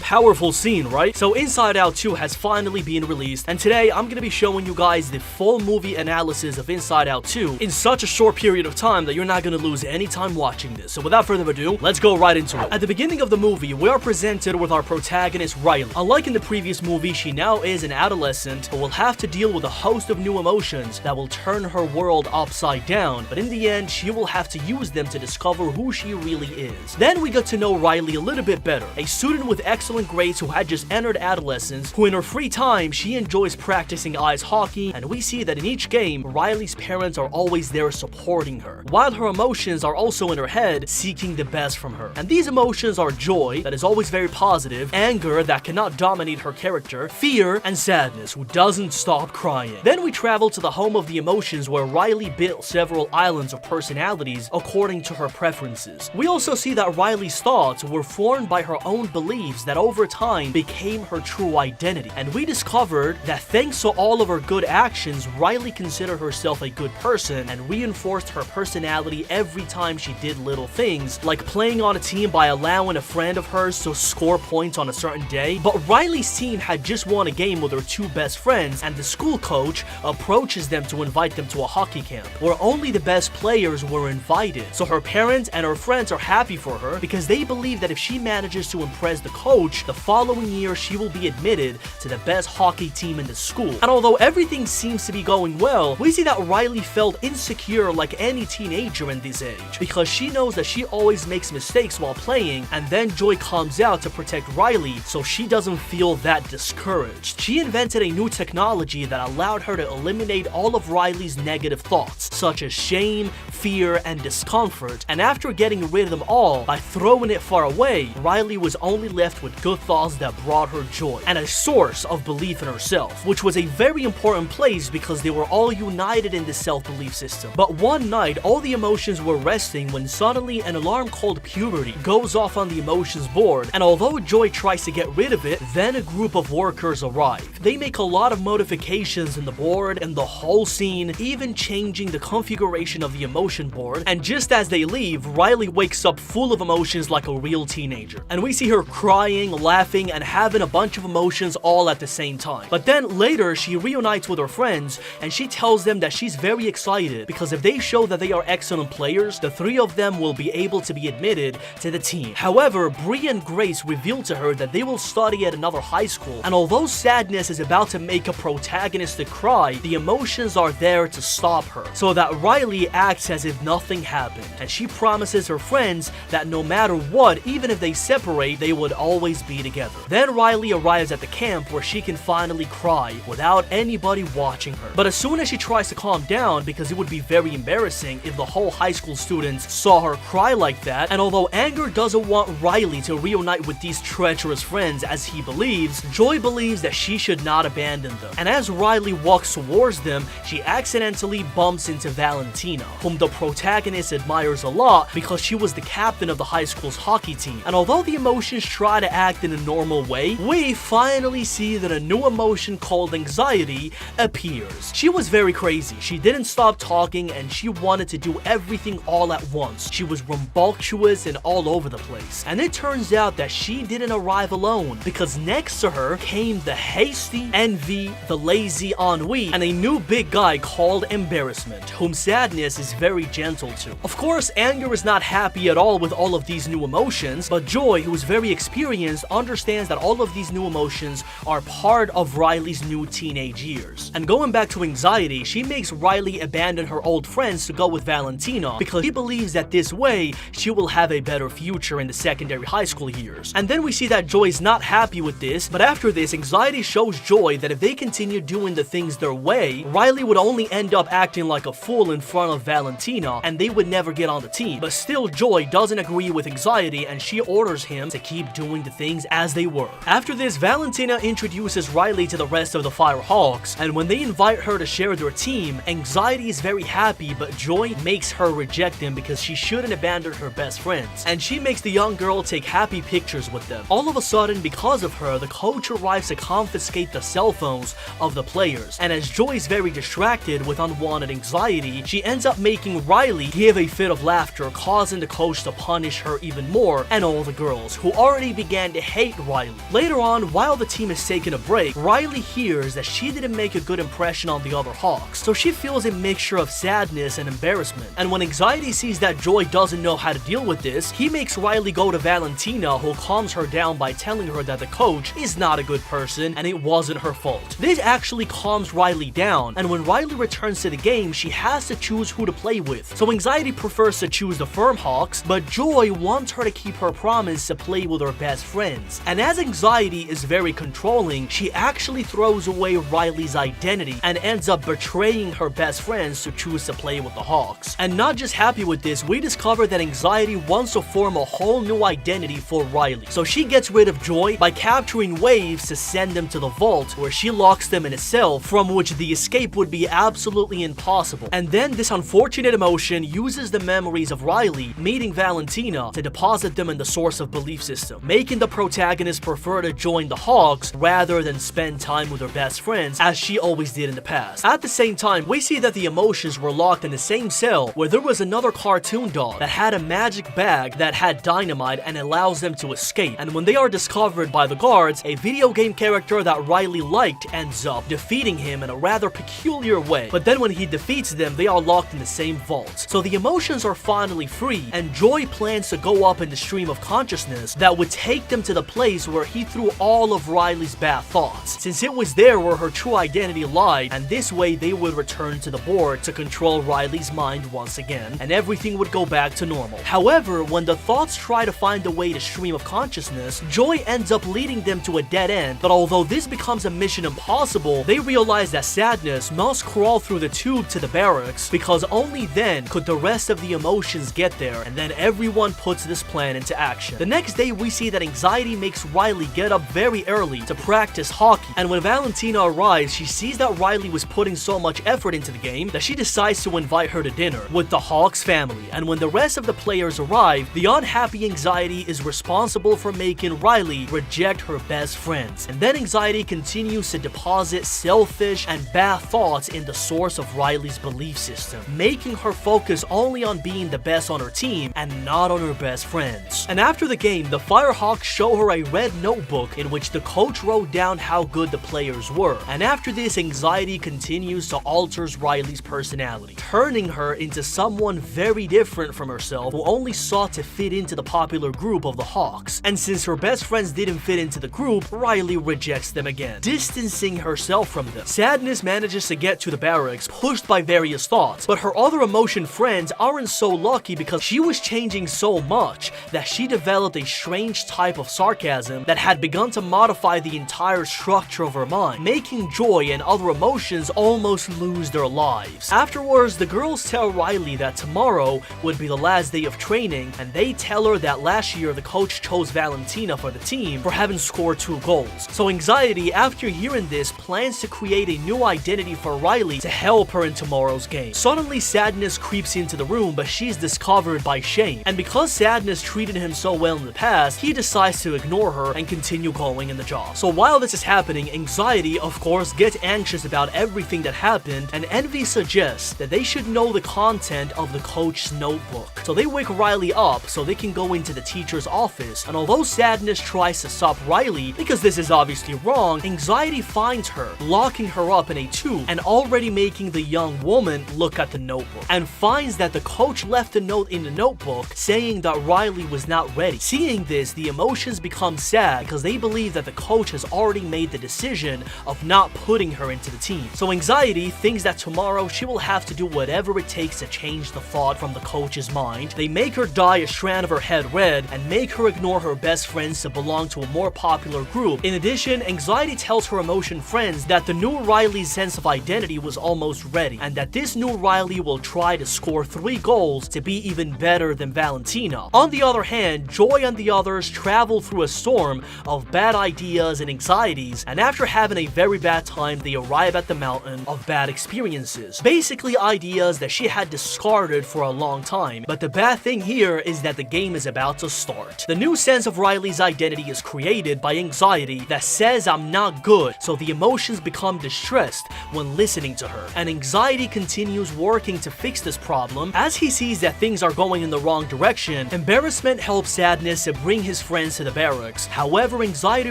powerful scene, right? So Inside Out 2 has finally been released, and today I'm gonna be showing you guys the full movie analysis of Inside Out 2 in such a short period of time that you're not gonna lose any time watching this. So without further ado, let's go right into it. At the beginning of the movie, we are presented with our protagonist Riley. Unlike in the previous movie, she now is an adolescent who will have to deal with a host of new emotions that will turn her world upside down, but in the end, she will have to use them to discover who she really is. Then we get to know Riley a little bit better, a student with excellent grades who had just entered adolescence, who in her free time, she enjoys practicing ice hockey, and we see that in each game, Riley's parents are always there supporting her, while her emotions are also in her head, seeking the best from her. And these emotions are joy, that is always very positive, anger that cannot dominate her character, fear, and sadness, who doesn't stop crying. Then we travel to the home of the emotions where Riley built several islands of personalities according to her preferences. We also see that Riley's thoughts were formed by her own beliefs that over time became her true identity. And we discovered that thanks to all of her good actions, Riley considered herself a good person and reinforced her personality every time she did little things, like playing on a team by allowing a friend of hers to score points on a certain day. But Riley's team had just won a game with her two best friends, and the school coach approaches them to invite them to a hockey camp where only the best players were invited. So her parents and her friends are happy for her because they believe that if she manages to impress the coach, the following year she will be admitted to the best hockey team in the school. And although everything seems to be going well, we see that Riley felt insecure like any teenager in this age, because she knows that she always makes mistakes while playing, and then Joy comes out to protect Riley so she doesn't feel that discouraged. She invented a new technology that allowed her to eliminate all of Riley's negative thoughts, such as shame, fear, and discomfort, and after getting rid of them all by throwing it far away, Riley was only left with good thoughts that brought her joy and a source of belief in herself, which was a very important place because they were all united in this self-belief system. But one night, all the emotions were resting when suddenly an alarm called puberty goes off on the emotions board, and although Joy tries to get rid of it, then a group of workers arrive. They make a lot of modifications in the board and the whole scene, even changing the configuration of the emotion board, and just as they leave, Riley wakes up full of emotions like a real teenager. And we see her crying, laughing, and having a bunch of emotions all at the same time. But then later, she reunites with her friends, and she tells them that she's very excited because if they show that they are excellent players, the three of them will be able to be admitted to the team. However, Bree and Grace reveal to her that they will study at another high school, and although sadness is about to make a protagonist to cry, the emotions are there to stop her, so that Riley acts as if nothing happened, and she promises her friends that no matter what, even if they separate, they would always be together. Then Riley arrives at the camp where she can finally cry without anybody watching her. But as soon as she tries to calm down, because it would be very embarrassing if the whole high school students saw her cry like that, and although Anger doesn't want Riley to reunite with these treacherous friends as he believes, Joy believes that she should not abandon them. And as Riley walks towards them, she accidentally bumps into Valentina, whom the protagonist admires a lot because she was the captain of the high school's hockey team. And although the emotions try to act in a normal way, we finally see that a new emotion called anxiety appears. She was very crazy. She didn't stop talking and she wanted to do everything all at once. She was rambunctious and all over the place. And it turns out that she didn't arrive alone, because next to her came the hasty, envy, the lazy Ennui, and a new big guy called Embarrassment, whom sadness is very gentle to. Of course, Anger is not happy at all with all of these new emotions, but Joy, who is very experienced, understands that all of these new emotions are part of Riley's new teenage years. And going back to anxiety, she makes Riley abandon her old friends to go with Valentina because she believes that this way she will have a better future in the secondary high school years. And then we see that Joy is not happy with this, but after this, anxiety shows Joy that if they continue doing the things their way, Riley would only end up acting like a fool in front of Valentina and they would never get on the team. But still, Joy doesn't agree with anxiety and she orders him to keep doing the things as they were. After this, Valentina introduces Riley to the rest of the Firehawks, and when they invite her to share their team, Anxiety is very happy, but Joy makes her reject him because she shouldn't abandon her best friends, and she makes the young girl take happy pictures with them. All of a sudden, because of her, the coach arrives to confiscate the cell phones of the players, and as Joy is very distracted with unwanted anxiety, she ends up making Riley give a fit of laughter, causing the coach to punish her even more, and all the girls, who already began to hate Riley. Later on, while the team is taking a break, Riley hears that she didn't make a good impression on the other Hawks, so she feels a mixture of sadness and embarrassment. And when Anxiety sees that Joy doesn't know how to deal with this, he makes Riley go to Valentina, who calms her down by telling her that the coach is not a good person and it wasn't her fault. This actually calms Riley down, and when Riley returns to the game, she has to choose who to play with. So Anxiety prefers to choose the Firm Hawks, but Joy wants her to keep her promise to play with her best friends. And as Anxiety is very controlling, she actually throws away Riley's identity and ends up betraying her best friends to choose to play with the Hawks. And not just happy with this, we discover that Anxiety wants to form a whole new identity for Riley. So she gets rid of Joy by capturing Waves to send them to the vault, where she locks them in a cell from which the escape would be absolutely impossible. And then this unfortunate emotion uses the memories of Riley meeting Valentina to deposit them in the source of belief system, making the protagonist prefer to join the Hawks rather than spend time with her best friends as she always did in the past. At the same time, we see that the emotions were locked in the same cell where there was another cartoon dog that had a magic bag that had dynamite and allows them to escape. And when they are discovered by the guards, a video game character that Riley liked ends up defeating him in a rather peculiar way. But then when he defeats them, they are locked in the same vault. So the emotions are finally free, and Joy plans to go up in the stream of consciousness that would take them to the place where he threw all of Riley's bad thoughts, since it was there where her true identity lied, and this way they would return to the board to control Riley's mind once again, and everything would go back to normal. However, when the thoughts try to find a way to stream of consciousness, Joy ends up leading them to a dead end, but although this becomes a mission impossible, they realize that Sadness must crawl through the tube to the barracks, because only then could the rest of the emotions get there, and then everyone puts this plan into action. The next day, we see that Anxiety makes Riley get up very early to practice hockey, and when Valentina arrives, she sees that Riley was putting so much effort into the game that she decides to invite her to dinner with the Hawks family. And when the rest of the players arrive, the unhappy Anxiety is responsible for making Riley reject her best friends. And then Anxiety continues to deposit selfish and bad thoughts in the source of Riley's belief system, making her focus only on being the best on her team and not on her best friends. And after the game, the Firehawks show her a red notebook in which the coach wrote down how good the players were. And after this, Anxiety continues to alter Riley's personality, turning her into someone very different from herself who only sought to fit into the popular group of the Hawks. And since her best friends didn't fit into the group, Riley rejects them again, distancing herself from them. Sadness manages to get to the barracks, pushed by various thoughts, but her other emotion friends aren't so lucky because she was changing so much that she developed a strange type of sarcasm that had begun to modify the entire structure of her mind, making Joy and other emotions almost lose their lives. Afterwards, the girls tell Riley that tomorrow would be the last day of training, and they tell her that last year the coach chose Valentina for the team for having scored 2 goals. So Anxiety, after hearing this, plans to create a new identity for Riley to help her in tomorrow's game. Suddenly, Sadness creeps into the room, but she's discovered by Shane, and because Sadness treated him so well in the past, he decides to ignore her and continue going in the job. So while this is happening, Anxiety, of course, gets anxious about everything that happened, and Envy suggests that they should know the content of the coach's notebook. So they wake Riley up so they can go into the teacher's office, and although Sadness tries to stop Riley, because this is obviously wrong, Anxiety finds her, locking her up in a tube, and already making the young woman look at the notebook, and finds that the coach left a note in the notebook saying that Riley was not ready. Seeing this, the emotions become sad because they believe that the coach has already made the decision of not putting her into the team. So Anxiety thinks that tomorrow she will have to do whatever it takes to change the thought from the coach's mind. They make her dye a strand of her head red and make her ignore her best friends to belong to a more popular group. In addition, Anxiety tells her emotion friends that the new Riley's sense of identity was almost ready, and that this new Riley will try to score 3 goals to be even better than Valentina. On the other hand, Joy and the others travel through a storm of bad ideas and anxieties, and after having a very bad time, they arrive at the mountain of bad experiences. Basically ideas that she had discarded for a long time, but the bad thing here is that the game is about to start. The new sense of Riley's identity is created by Anxiety that says I'm not good, so the emotions become distressed when listening to her, and Anxiety continues working to fix this problem. As he sees that things are going in the wrong direction, Embarrassment helps Sadness to bring his friends to to the barracks. However, Anxiety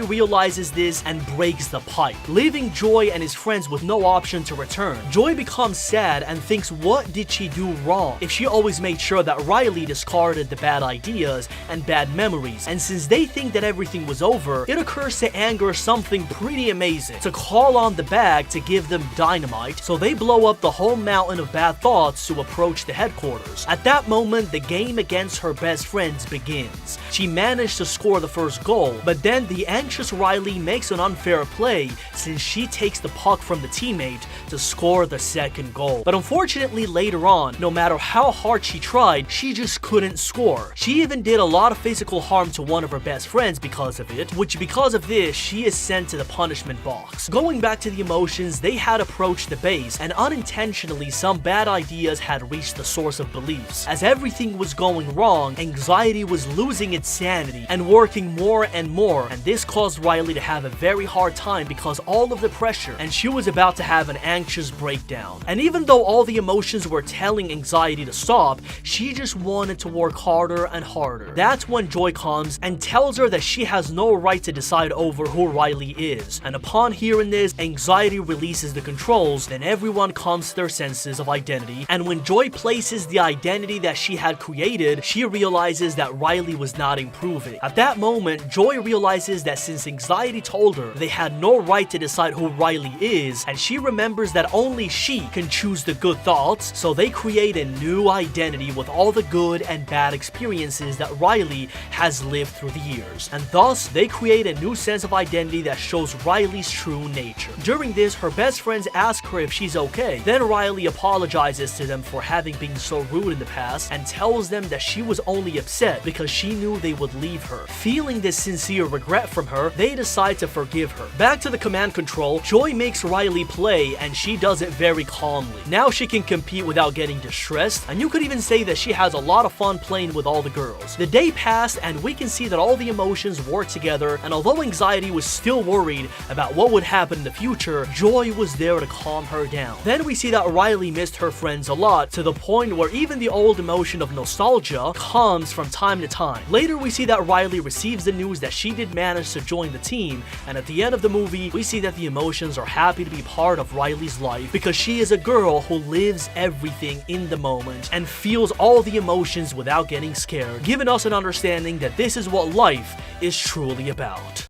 realizes this and breaks the pipe, leaving Joy and his friends with no option to return. Joy becomes sad and thinks, what did she do wrong if she always made sure that Riley discarded the bad ideas and bad memories? And since they think that everything was over, it occurs to Anger something pretty amazing, to call on the bag to give them dynamite, so they blow up the whole mountain of bad thoughts to approach the headquarters. At that moment, the game against her best friends begins. She managed to score the first goal, but then the anxious Riley makes an unfair play since she takes the puck from the teammate to score the second goal. But unfortunately, later on, no matter how hard she tried, she just couldn't score. She even did a lot of physical harm to one of her best friends because of it, which because of this, she is sent to the punishment box. Going back to the emotions, they had approached the base, and unintentionally some bad ideas had reached the source of beliefs. As everything was going wrong, Anxiety was losing its sanity and working more and more, and this caused Riley to have a very hard time because all of the pressure, and she was about to have an anxious breakdown. And even though all the emotions were telling Anxiety to stop, she just wanted to work harder and harder. That's when Joy comes and tells her that she has no right to decide over who Riley is. And upon hearing this, Anxiety releases the controls, then everyone comes to their senses of identity, and when Joy places the identity that she had created, she realizes that Riley was not improving. At that moment, Joy realizes that since Anxiety told her they had no right to decide who Riley is, and she remembers that only she can choose the good thoughts, so they create a new identity with all the good and bad experiences that Riley has lived through the years. And thus, they create a new sense of identity that shows Riley's true nature. During this, her best friends ask her if she's okay. Then Riley apologizes to them for having been so rude in the past and tells them that she was only upset because she knew they would leave her. Feeling this sincere regret from her, they decide to forgive her. Back to the command control, Joy makes Riley play, and she does it very calmly. Now she can compete without getting distressed, and you could even say that she has a lot of fun playing with all the girls. The day passed, and we can see that all the emotions work together, and although Anxiety was still worried about what would happen in the future, Joy was there to calm her down. Then we see that Riley missed her friends a lot, to the point where even the old emotion of nostalgia comes from time to time. Later we see that Riley receives the news that she did manage to join the team, and at the end of the movie, we see that the emotions are happy to be part of Riley's life because she is a girl who lives everything in the moment and feels all the emotions without getting scared, giving us an understanding that this is what life is truly about.